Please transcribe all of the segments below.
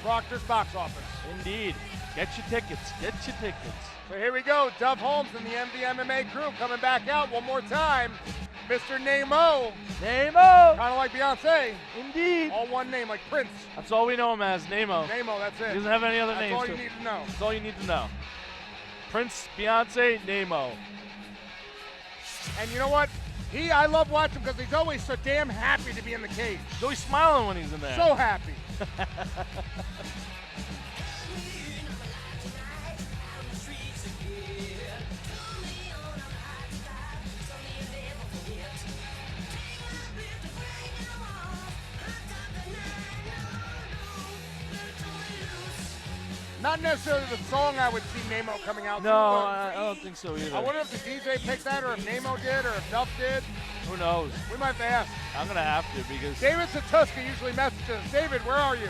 Proctor's box office. Indeed. Get your tickets. Get your tickets. So here we go. Dove Holmes and the MVMMA crew coming back out one more time. Mr. Nyein Maung. Nyein Maung. Kind of like Beyonce. Indeed. All one name, like Prince. That's all we know him as, Nyein Maung. Nyein Maung, that's it. He doesn't have any other names. That's all you need to know. That's all you need to know. Prince, Beyonce, Nyein Maung. And you know what? I love watching him because he's always so damn happy to be in the cage. He's always smiling when he's in there. So happy. Not necessarily the song I would see Nyein Maung coming out to. No, I don't think so either. I wonder if the DJ picked that or if Nyein Maung did or if Duff did. Who knows? We might have to ask. I'm going to have to because... David Satuska usually messages, David, where are you?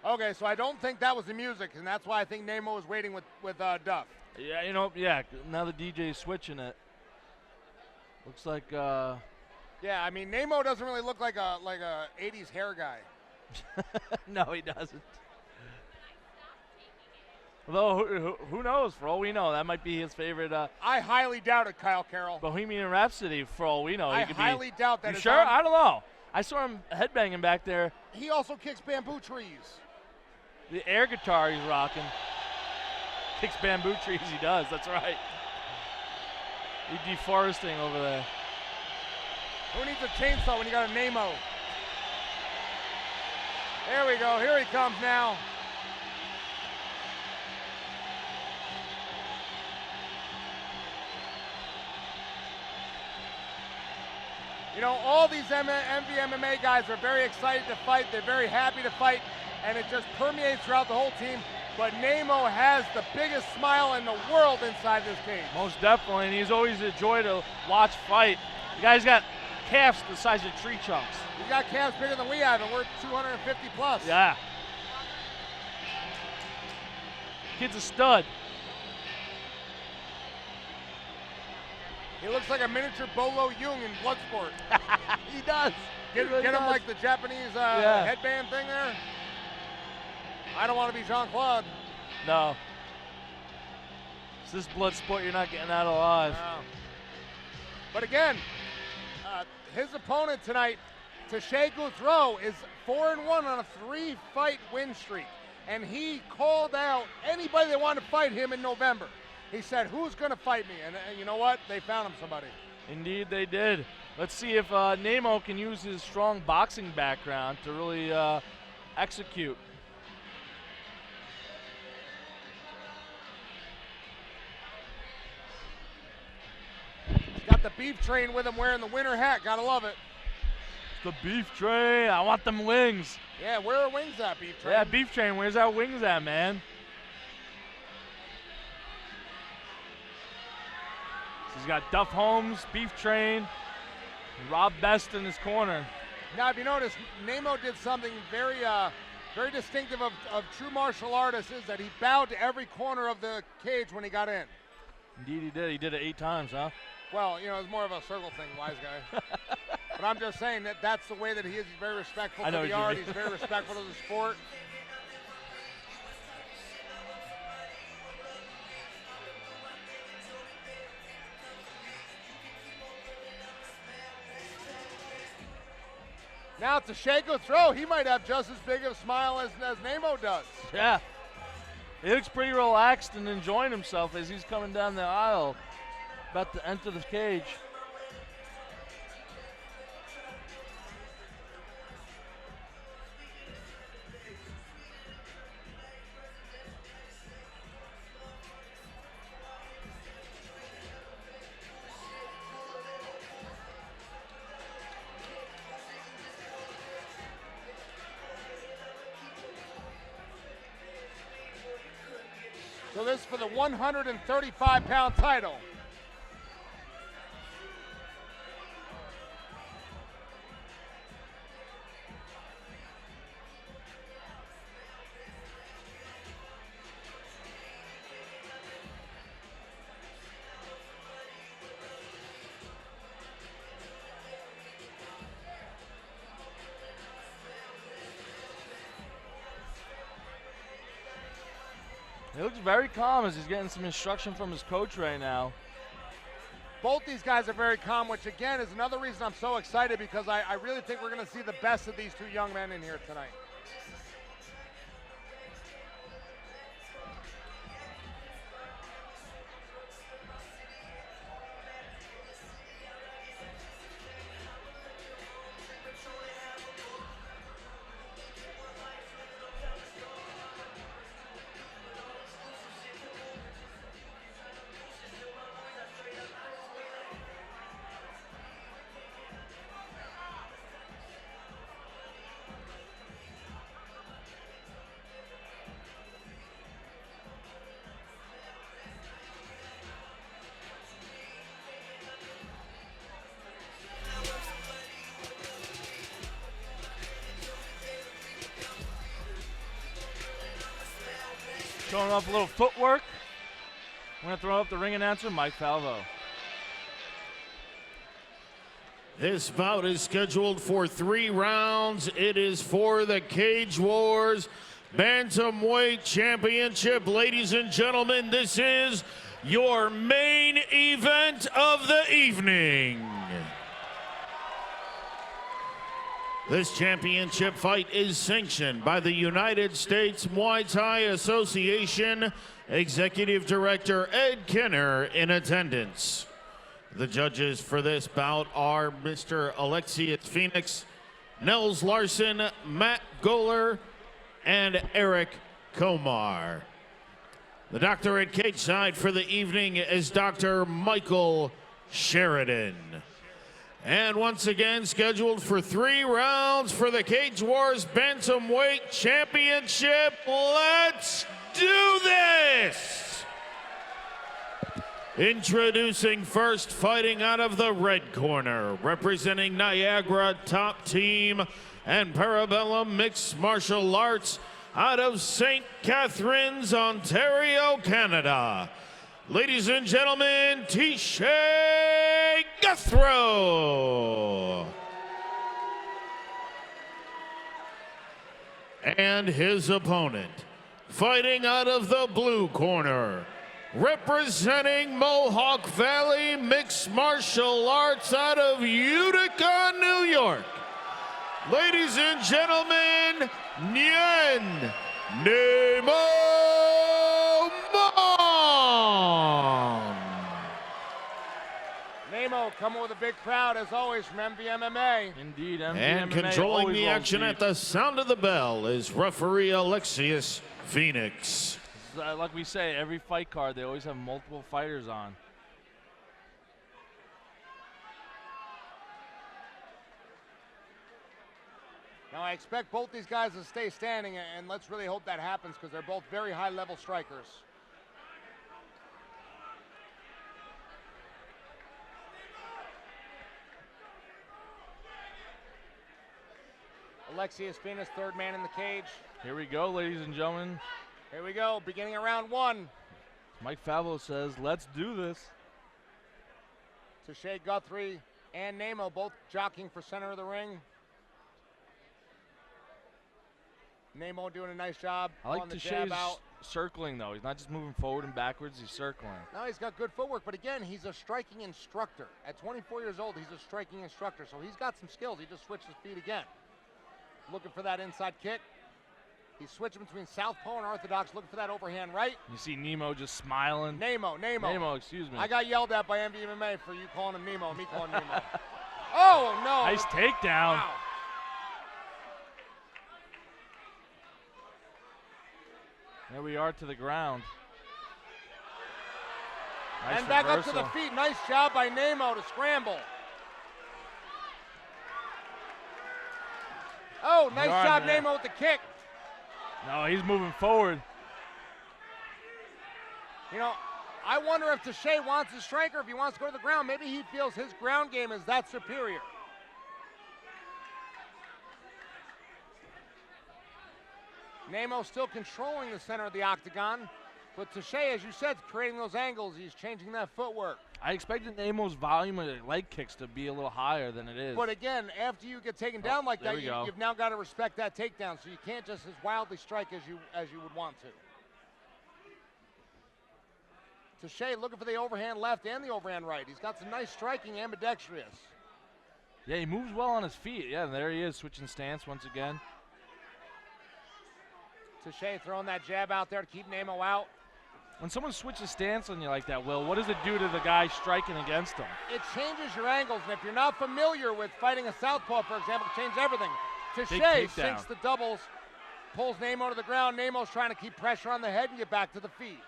Okay, so I don't think that was the music, and that's why I think Nyein Maung was waiting with Duff. Yeah, now the DJ's switching it. Looks like... Yeah, I mean, Nyein Maung doesn't really look like a 80s hair guy. No, he doesn't. Although, who knows? For all we know, that might be his favorite... I highly doubt it, Kyle Carroll. Bohemian Rhapsody, for all we know. I highly doubt that. You sure? I don't know. I saw him headbanging back there. He also kicks bamboo trees. The air guitar he's rocking. Kicks bamboo trees, he does. That's right. He's deforesting over there. Who needs a chainsaw when you got a Nyein Maung? There we go. Here he comes now. You know, all these MVMMA guys are very excited to fight. They're very happy to fight, and it just permeates throughout the whole team. But Nyein Maung has the biggest smile in the world inside this cage. Most definitely, and he's always a joy to watch fight. The guy's got calves the size of tree chunks. He's got calves bigger than we have, and we're 250 plus. Yeah. Kid's a stud. He looks like a miniature Bolo Jung in Bloodsport. He does. Get him like the Japanese headband thing there. I don't want to be Jean-Claude. No. It's this Bloodsport you're not getting out alive. No. But again, his opponent tonight, Teshay Gouthro, is 4-1 on a 3-fight win streak. And he called out anybody that wanted to fight him in November. He said, who's going to fight me? And you know what? They found him somebody. Indeed, they did. Let's see if Nyein Maung can use his strong boxing background to really execute. He's got the beef train with him wearing the winter hat. Gotta love it. The beef train. I want them wings. Yeah, where are wings at, beef train? Yeah, beef train. Where's our wings at, man? He's got Duff Holmes, Beef Train, and Rob Best in his corner. Now, if you notice, Nyein Maung did something very very distinctive of true martial artists, is that he bowed to every corner of the cage when he got in. Indeed he did. He did it 8 times, huh? Well, you know, it's more of a circle thing, wise guy. But I'm just saying that that's the way that he is. He's very respectful to the art. He's very respectful to the sport. Now Teshay Gouthro, he might have just as big of a smile as Nyein Maung does. Yeah. He looks pretty relaxed and enjoying himself as he's coming down the aisle, about to enter the cage. So this is for the 135-pound title. He looks very calm as he's getting some instruction from his coach right now. Both these guys are very calm, which again is another reason I'm so excited, because I really think we're going to see the best of these two young men in here tonight. Showing off a little footwork. I'm going to throw up the ring announcer, Mike Falvo. This bout is scheduled for 3 rounds. It is for the Cage Wars Bantamweight Championship. Ladies and gentlemen, this is your main event of the evening. This championship fight is sanctioned by the United States Muay Thai Association. Executive Director Ed Kenner in attendance. The judges for this bout are Mr. Alexius Phoenix, Nels Larson, Matt Goller, and Eric Komar. The doctor at cage side for the evening is Dr. Michael Sheridan. And once again, scheduled for 3 rounds for the Cage Wars Bantamweight Championship. Let's do this! Introducing first, fighting out of the red corner, representing Niagara Top Team and Parabellum Mixed Martial Arts out of St. Catharines, Ontario, Canada. Ladies and gentlemen, Teshay Gouthro. And his opponent, fighting out of the blue corner, representing Mohawk Valley Mixed Martial Arts out of Utica, New York. Ladies and gentlemen, Nyein Maung. Nemo coming with a big crowd as always from MVMMA. Indeed, MVMMA. And controlling the action at the sound of the bell is referee Alexius Phoenix. Like we say, every fight card, they always have multiple fighters on. Now I expect both these guys to stay standing, and let's really hope that happens because they're both very high-level strikers. Alexius Phoenix, third man in the cage. Here we go, ladies and gentlemen. Here we go, beginning of round 1. Mike Falvo says, let's do this. Teshay Gouthro and Nemo both jockeying for center of the ring. Nemo doing a nice job. I like on the jab out. Circling, though. He's not just moving forward and backwards, he's circling. No, he's got good footwork, but again, he's a striking instructor. At 24 years old, he's a striking instructor, so he's got some skills. He just switched his feet again. Looking for that inside kick. He's switching between southpaw and orthodox, looking for that overhand right. You see Nemo just smiling. Nemo. Nemo, excuse me. I got yelled at by MVMMA for you calling him Nemo, me calling him Nemo. Oh, no. Nice takedown. Wow. There we are to the ground. Nice and back reversal. up to the feet. Nice job by Nemo to scramble. Oh, nice job, Nemo, with the kick. No, he's moving forward. You know, I wonder if Teshay wants a striker, if he wants to go to the ground. Maybe he feels his ground game is that superior. Nyein Maung still controlling the center of the octagon, but Teshay, as you said, creating those angles. He's changing that footwork. I expected Nyein Maung's volume of leg kicks to be a little higher than it is. But again, after you get taken down like that, you've now got to respect that takedown. So you can't just as wildly strike as you would want to. Teshay looking for the overhand left and the overhand right. He's got some nice striking, ambidextrous. Yeah, he moves well on his feet. Yeah, there he is, switching stance once again. Teshay throwing that jab out there to keep Nyein Maung out. When someone switches stance on you like that, Will, what does it do to the guy striking against him? It changes your angles, and if you're not familiar with fighting a southpaw, for example, it changes everything. Teshay sinks the doubles, pulls Nyein Maung to the ground. Nyein Maung's trying to keep pressure on the head and get back to the feet.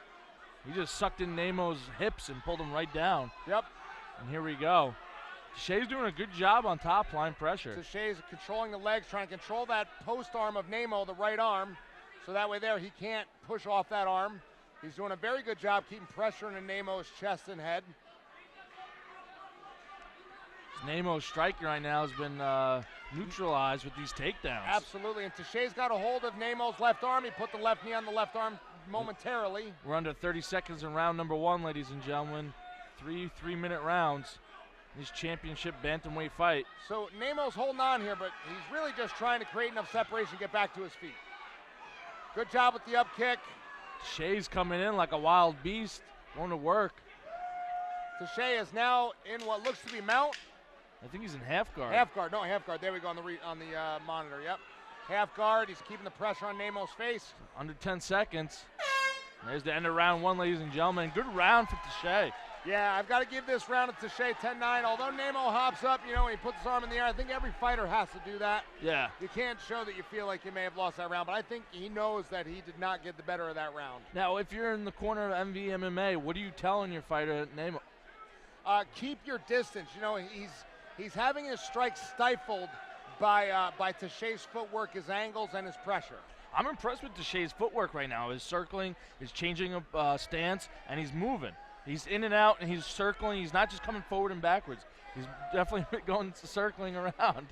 He just sucked in Nyein Maung's hips and pulled him right down. Yep. And here we go. Teshay's doing a good job on top line pressure. Teshay's controlling the legs, trying to control that post arm of Nyein Maung, the right arm, so that way there he can't push off that arm. He's doing a very good job keeping pressure into Nyein Maung's chest and head. Nyein Maung's striker right now has been neutralized with these takedowns. Absolutely, and Teshay's got a hold of Nyein Maung's left arm. He put the left knee on the left arm momentarily. We're under 30 seconds in round number 1, ladies and gentlemen. Three-minute rounds in this championship bantamweight fight. So Nyein Maung's holding on here, but he's really just trying to create enough separation to get back to his feet. Good job with the up kick. Teshay's coming in like a wild beast, going to work. Teshay is now in what looks to be mount. I think he's in half guard. Half guard, no, half guard. There we go on the monitor, yep. Half guard, he's keeping the pressure on Nyein Maung's face. Under 10 seconds. There's the end of round 1, ladies and gentlemen. Good round for Teshay. Yeah, I've got to give this round to Teshay 10-9. Although Nyein Maung hops up, you know, he puts his arm in the air. I think every fighter has to do that. Yeah. You can't show that you feel like you may have lost that round, but I think he knows that he did not get the better of that round. Now, if you're in the corner of MV MMA, what are you telling your fighter, Nyein Maung? Keep your distance. You know, he's having his strike stifled by Teshay's footwork, his angles, and his pressure. I'm impressed with Teshay's footwork right now. His circling, his changing stance, and he's moving. He's in and out, and he's circling. He's not just coming forward and backwards. He's definitely going circling around.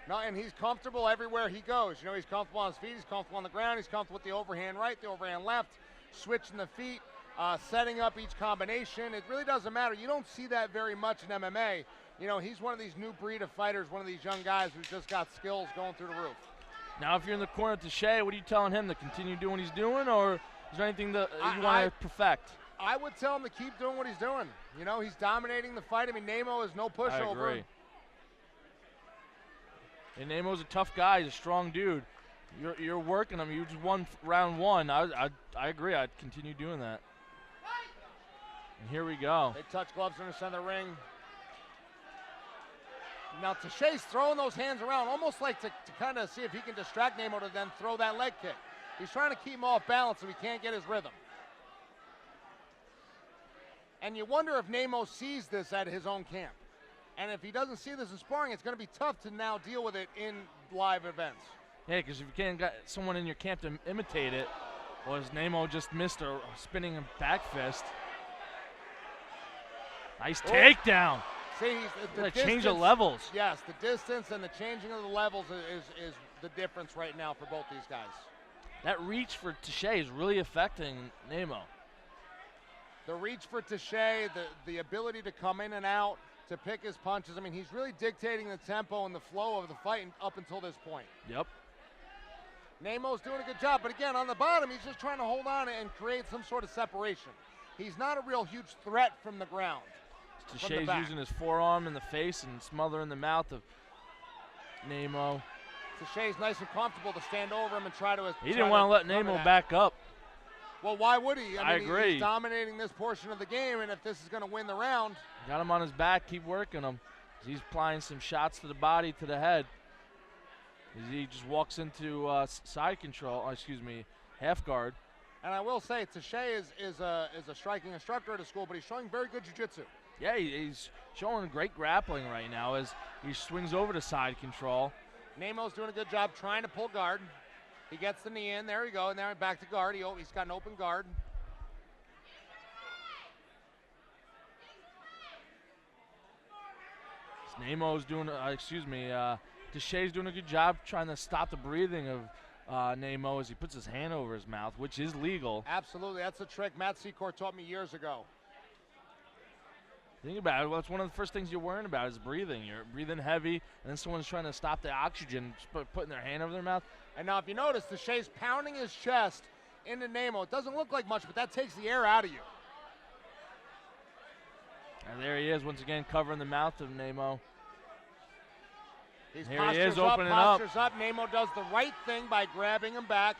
No, and he's comfortable everywhere he goes. You know, he's comfortable on his feet. He's comfortable on the ground. He's comfortable with the overhand right, the overhand left, switching the feet, setting up each combination. It really doesn't matter. You don't see that very much in MMA. You know, he's one of these new breed of fighters, one of these young guys who's just got skills going through the roof. Now, if you're in the corner of Teshay, what are you telling him? To continue doing what he's doing, or is there anything that you want to perfect? I would tell him to keep doing what he's doing. You know, he's dominating the fight. I mean, Nyein Maung is no pushover. I agree. And Nyein Maung's a tough guy. He's a strong dude. You're working him. You just won round 1. I agree. I'd continue doing that. And here we go. They touch gloves in the center of the ring. Now Teshay's throwing those hands around, almost like to kind of see if he can distract Nyein Maung to then throw that leg kick. He's trying to keep him off balance so he can't get his rhythm. And you wonder if Nyein Maung sees this at his own camp. And if he doesn't see this in sparring, it's going to be tough to now deal with it in live events. Yeah, because if you can't get someone in your camp to imitate it, well, as Nyein Maung just missed a spinning back fist. Nice takedown. See, the change of levels. Yes, the distance and the changing of the levels is the difference right now for both these guys. That reach for Teshay is really affecting Nyein Maung. The reach for Teshay, the ability to come in and out, to pick his punches. I mean, he's really dictating the tempo and the flow of the fight up until this point. Yep. Nyein Maung's doing a good job, but again, on the bottom, he's just trying to hold on and create some sort of separation. He's not a real huge threat from the ground. Teshay's using his forearm in the face and smothering the mouth of Nyein Maung. Teshay's nice and comfortable to stand over him and try to. He didn't want to let Nyein Maung back up. Well, why would he? I agree. He's dominating this portion of the game, and if this is going to win the round. Got him on his back, keep working him. He's applying some shots to the body, to the head. As he just walks into side control, half guard. And I will say, Teshay is a striking instructor at a school, but he's showing very good jiu-jitsu. Yeah, he's showing great grappling right now as he swings over to side control. Nyein Maung's doing a good job trying to pull guard. He gets the knee in. There we go. And now back to guard. He's got an open guard. Nemo's doing, Teshay's doing a good job trying to stop the breathing of Nemo as he puts his hand over his mouth, which is legal. Absolutely, that's a trick Matt Secor taught me years ago. Think about it. Well, it's one of the first things you're worrying about is breathing. You're breathing heavy, and then someone's trying to stop the oxygen, just putting their hand over their mouth. And now if you notice, Teshay's pounding his chest into Nemo. It doesn't look like much, but that takes the air out of you. And there he is, once again, covering the mouth of Nemo. Here he is, opening up. Nemo does the right thing by grabbing him back.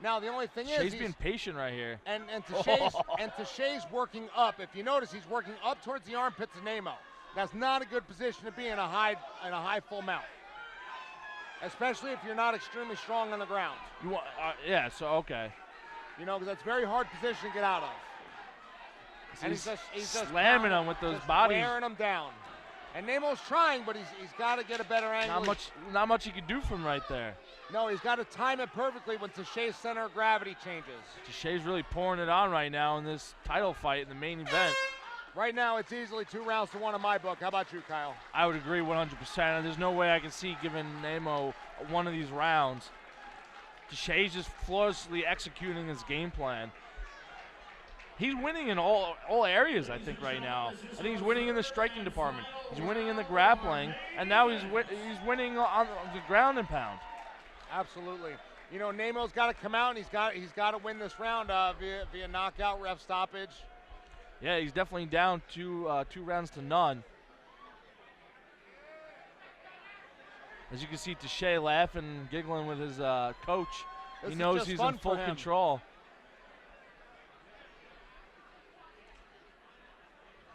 Now the only thing is he's being patient right here. And Teshay's working up. If you notice, he's working up towards the armpits of Nemo. That's not a good position to be in a high full mount, especially if you're not extremely strong on the ground. Yeah. So okay. You know, because that's a very hard position to get out of. So and he's just slamming him with those bodies, wearing him down. And Nemo's trying, but he's got to get a better angle. Not much he can do from right there. No, he's got to time it perfectly when Teshay's center of gravity changes. Teshay's really pouring it on right now in this title fight in the main event. Right now, it's easily 2-1 in my book. How about you, Kyle? I would agree 100%. There's no way I can see giving Nemo one of these rounds. Teshay's just flawlessly executing his game plan. He's winning in all areas, I think, right now. I think he's winning in the striking department. He's winning in the grappling, and now he's winning on the ground and pound. Absolutely. You know, Nemo's got to come out, and he's got to win this round via knockout, ref stoppage. Yeah, he's definitely down 2 rounds to none. As you can see, Teshay laughing, giggling with his coach. He knows he's in full control.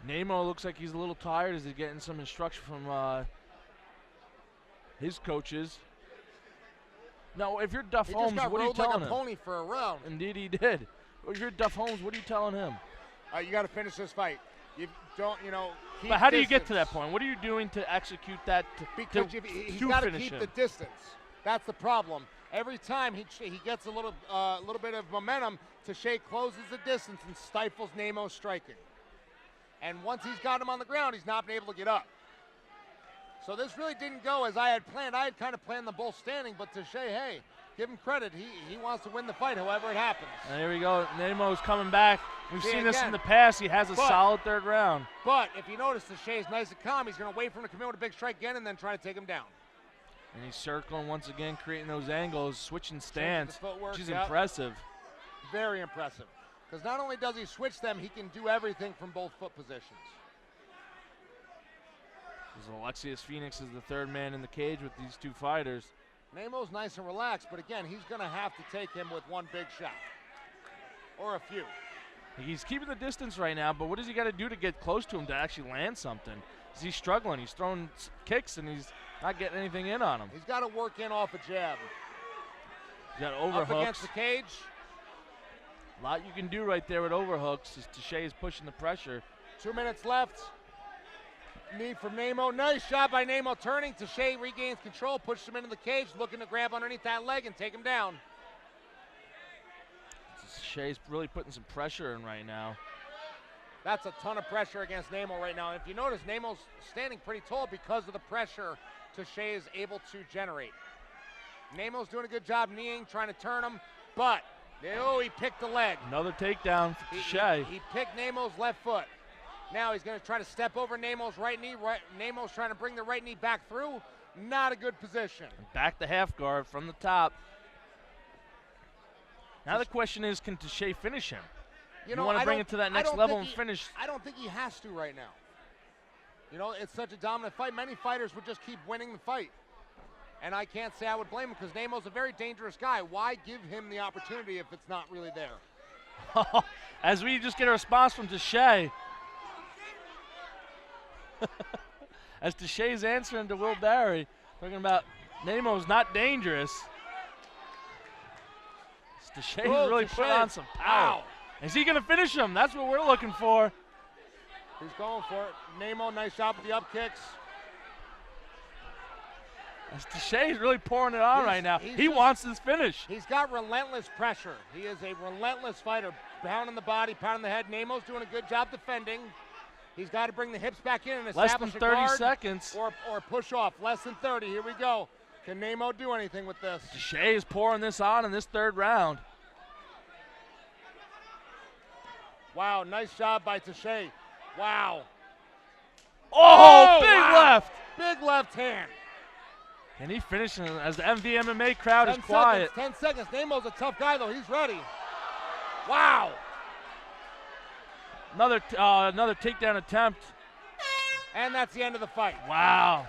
Nemo looks like he's a little tired as he's getting some instruction from his coaches. No, if you're Duff Holmes, what are you telling him? He just got rode like a pony for a round. Indeed he did. If you're Duff Holmes, what are you telling him? You got to finish this fight. You don't, keep But how distance. do you get to that point? What are you doing to execute that because he's got to keep the distance. That's the problem. Every time he gets a little bit of momentum, Teshay closes the distance and stifles Nemo's striking. And once he's got him on the ground, he's not been able to get up. So this really didn't go as I had planned. I had kind of planned them both standing, but Teshay, hey, give him credit. He wants to win the fight however it happens. And here we go. Nemo's coming back. We've seen this in the past. He has a solid third round. But if you notice, Teshay's nice and calm. He's going to wait for him to come in with a big strike again and then try to take him down. And he's circling once again, creating those angles, switching stance, footwork, which is impressive. Very impressive. Because not only does he switch them, he can do everything from both foot positions. Alexius Phoenix is the third man in the cage with these two fighters. Nemo's nice and relaxed, but again, he's going to have to take him with one big shot. Or a few. He's keeping the distance right now, but what does he got to do to get close to him to actually land something? He's struggling. He's throwing kicks, and he's not getting anything in on him. He's got to work in off a jab. He's got overhooks. Up against the cage. A lot you can do right there with overhooks as Teshay is pushing the pressure. 2 minutes left. Knee from Nemo. Nice shot by Nemo turning. Teshay regains control, pushes him into the cage, looking to grab underneath that leg and take him down. Teshay's really putting some pressure in right now. That's a ton of pressure against Nemo right now. And if you notice, Nemo's standing pretty tall because of the pressure Teshay is able to generate. Nemo's doing a good job kneeing, trying to turn him, but he picked the leg. Another takedown for Teshay. He picked Nemo's left foot. Now he's going to try to step over Nemo's right knee. Nemo's trying to bring the right knee back through. Not a good position. Back to half guard from the top. Now the question is, can Teshay finish him? You want to bring it to that next level and finish. I don't think he has to right now. It's such a dominant fight. Many fighters would just keep winning the fight. And I can't say I would blame him because Nemo's a very dangerous guy. Why give him the opportunity if it's not really there? As we just get a response from Teshay. As Teshay's answering to Will Barry, talking about Nemo's not dangerous. Teshay's really put on some power. Wow. Is he going to finish him? That's what we're looking for. He's going for it. Nemo, nice job with the up kicks. As Teshay's really pouring it on right now. He wants this finish. He's got relentless pressure. He is a relentless fighter. Pounding the body, pounding the head. Nemo's doing a good job defending. He's got to bring the hips back in and Less establish than a 30 guard seconds. or push off. Less than 30. Here we go. Can Nyein Maung do anything with this? Teshay is pouring this on in this third round. Wow, nice job by Teshay. Wow. Oh, big wow. left. Big left hand. Can he finish as the MVMMA crowd is 10 quiet? seconds, 10 seconds. Nyein Maung's a tough guy, though. He's ready. Wow. Another takedown attempt. And that's the end of the fight. Wow.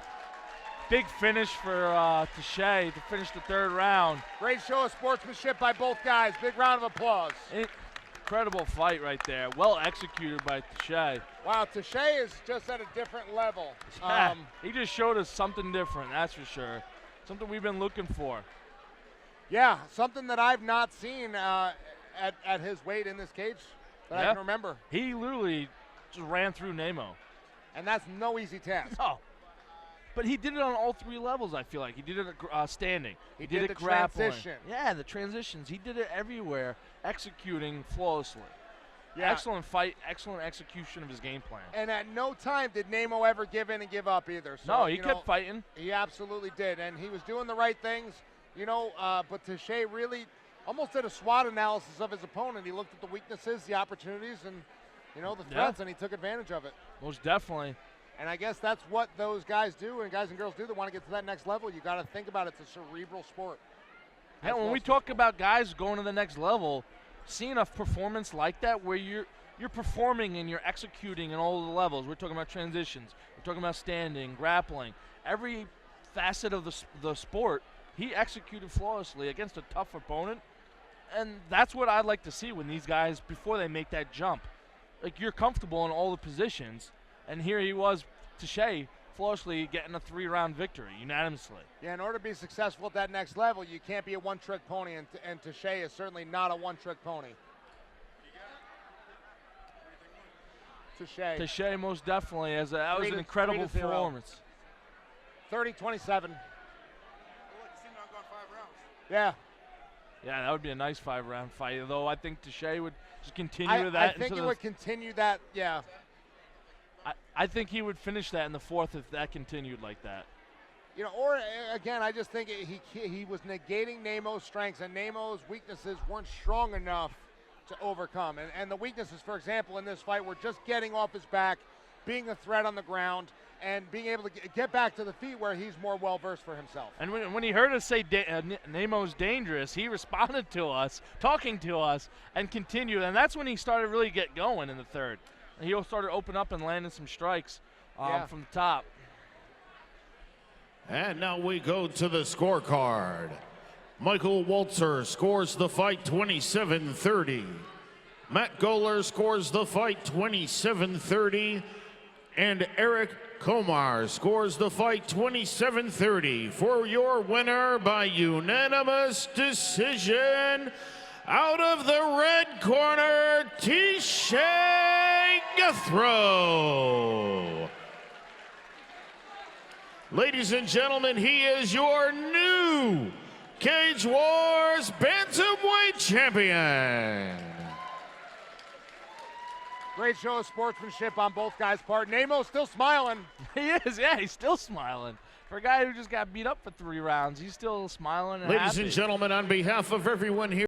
Big finish for Teshay to finish the third round. Great show of sportsmanship by both guys. Big round of applause. Incredible fight right there. Well executed by Teshay. Wow, Teshay is just at a different level. He just showed us something different, that's for sure. Something we've been looking for. Yeah, something that I've not seen at his weight in this cage that I can remember. He literally just ran through Nyein Maung. And that's no easy task. No. But he did it on all three levels, I feel like. He did it standing. He did did it the grappling. transition. Yeah, the transitions. He did it everywhere, executing flawlessly. Yeah. Excellent fight, excellent execution of his game plan. And at no time did Nyein Maung ever give in and give up either. So, No, he kept fighting. He absolutely did. And he was doing the right things, but Teshay really almost did a SWOT analysis of his opponent. He looked at the weaknesses, the opportunities, and, the threats, and he took advantage of it. Most definitely. And I guess that's what those guys do and guys and girls do that want to get to that next level. You got to think about it. It's a cerebral sport. Yeah, when we talk about guys going to the next level, seeing a performance like that where you're performing and you're executing in all the levels. We're talking about transitions. We're talking about standing, grappling. Every facet of the sport, he executed flawlessly against a tough opponent. And that's what I'd like to see when these guys, before they make that jump. Like, you're comfortable in all the positions. And here he was, Teshay, flawlessly getting a 3-round victory, unanimously. Yeah, in order to be successful at that next level, you can't be a one-trick pony, and Teshay is certainly not a one-trick pony. Teshay most definitely, that was an incredible performance. 30-27. Yeah. Yeah, that would be a nice 5-round fight, though I think Teshay would just continue that. I think he would continue that, yeah. I think he would finish that in the fourth if that continued like that. Or again, I just think he was negating Nyein Maung's strengths, and Nyein Maung's weaknesses weren't strong enough to overcome. And the weaknesses, for example, in this fight were just getting off his back, being a threat on the ground, and being able to get back to the feet where he's more well-versed for himself. And when he heard us say Nyein Maung's dangerous, he responded to us, talking to us, and continued. And that's when he started really get going in the third. He started opening up and landing some strikes from the top. And now we go to the scorecard. Michael Walzer scores the fight 27-30. Matt Goller scores the fight 27-30. And Eric Komar scores the fight 27-30 for your winner by unanimous decision. Out of the red corner, Teshay Gouthro. Ladies and gentlemen, he is your new Cage Wars Bantamweight champion. Great show of sportsmanship on both guys' part. Nyein Maung still smiling. He is, yeah, he's still smiling. For a guy who just got beat up for 3 rounds, he's still smiling and Ladies happy. and gentlemen, on behalf of everyone here